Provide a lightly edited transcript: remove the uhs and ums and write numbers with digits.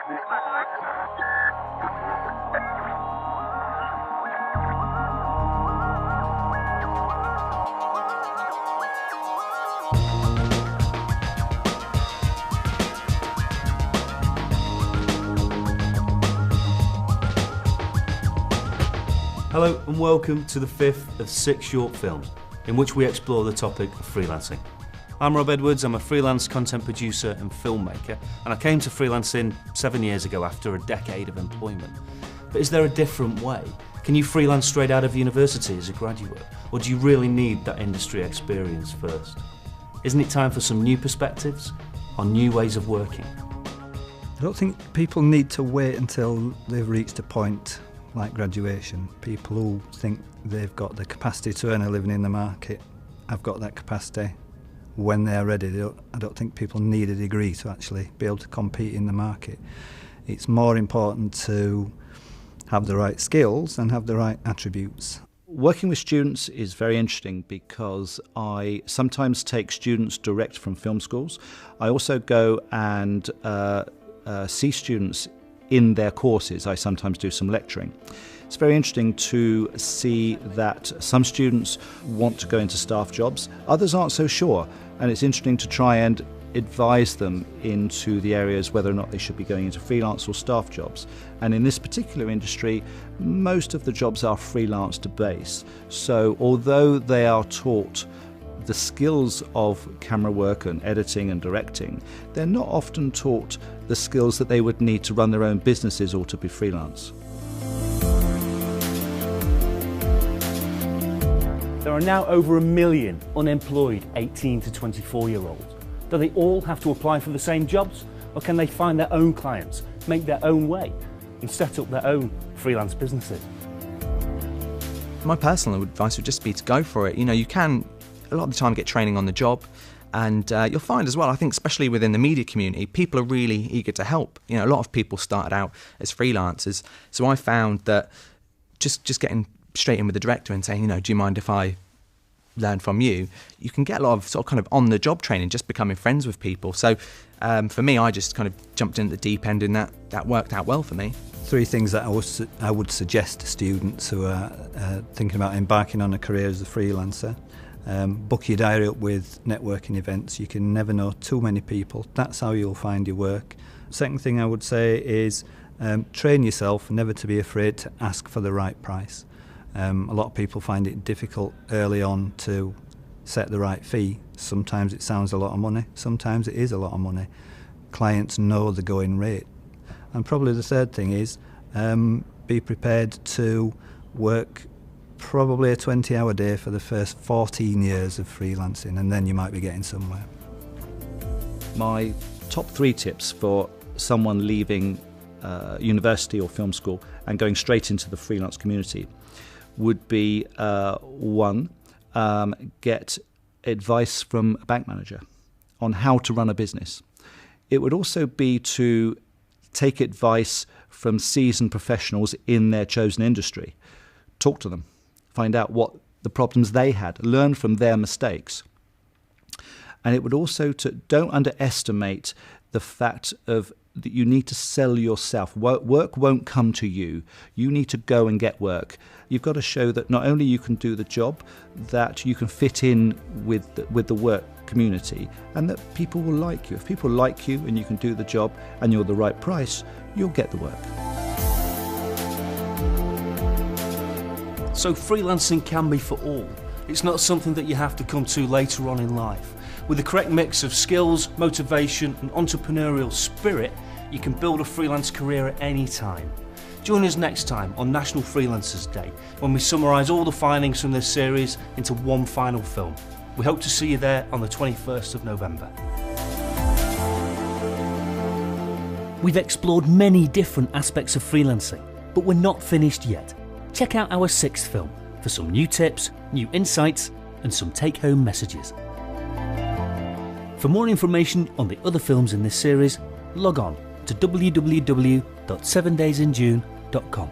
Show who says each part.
Speaker 1: Hello and welcome to the fifth of 6 short films in which we explore the topic of freelancing. I'm Rob Edwards, I'm a freelance content producer and filmmaker, and I came to freelancing 7 years ago after a decade of employment. But is there a different way? Can you freelance straight out of university as a graduate, or do you really need that industry experience first? Isn't it time for some new perspectives on new ways of working?
Speaker 2: I don't think people need to wait until they've reached a point like graduation. People who think they've got the capacity to earn a living in the market have got that capacity when they're ready. I don't think people need a degree to actually be able to compete in the market. It's more important to have the right skills and have the right attributes.
Speaker 3: Working with students is very interesting because I sometimes take students direct from film schools. I also go and see students in their courses. I sometimes do some lecturing. It's very interesting to see that some students want to go into staff jobs, others aren't so sure, and it's interesting to try and advise them into the areas whether or not they should be going into freelance or staff jobs. And in this particular industry, most of the jobs are freelance to base. So although they are taught the skills of camera work and editing and directing, they're not often taught the skills that they would need to run their own businesses or to be freelance.
Speaker 1: There are now over 1 million unemployed 18 to 24-year-olds. Do they all have to apply for the same jobs, or can they find their own clients, make their own way, and set up their own freelance businesses?
Speaker 4: My personal advice would just be to go for it. You know, you can a lot of the time get training on the job, and you'll find as well, I think especially within the media community, people are really eager to help. You know, a lot of people started out as freelancers, so I found that just getting straight in with the director and saying, you know, do you mind if I learn from you? You can get a lot of sort of kind of on the job training, just becoming friends with people. So for me, I just kind of jumped in at the deep end, and that worked out well for me.
Speaker 2: 3 things that I would suggest to students who are thinking about embarking on a career as a freelancer. Book your diary up with networking events. You can never know too many people. That's how you'll find your work. Second thing I would say is train yourself never to be afraid to ask for the right price. A lot of people find it difficult early on to set the right fee. Sometimes it sounds a lot of money, sometimes it is a lot of money. Clients know the going rate. And probably the third thing is be prepared to work probably a 20-hour day for the first 14 years of freelancing, and then you might be getting somewhere.
Speaker 3: My top 3 tips for someone leaving university or film school and going straight into the freelance community would be 1, get advice from a bank manager on how to run a business. It would also be to take advice from seasoned professionals in their chosen industry. Talk to them. Find out what the problems they had, learn from their mistakes. And it would also don't underestimate the fact of that you need to sell yourself. Work won't come to you. You need to go and get work. You've got to show that not only you can do the job, that you can fit in with the work community, and that people will like you. If people like you and you can do the job and you're the right price, you'll get the work.
Speaker 1: So freelancing can be for all. It's not something that you have to come to later on in life. With the correct mix of skills, motivation and entrepreneurial spirit, you can build a freelance career at any time. Join us next time on National Freelancers Day, when we summarise all the findings from this series into one final film. We hope to see you there on the 21st of November. We've explored many different aspects of freelancing, but we're not finished yet. Check out our 6th film for some new tips, new insights and some take-home messages. For more information on the other films in this series, log on to www.7daysinjune.com.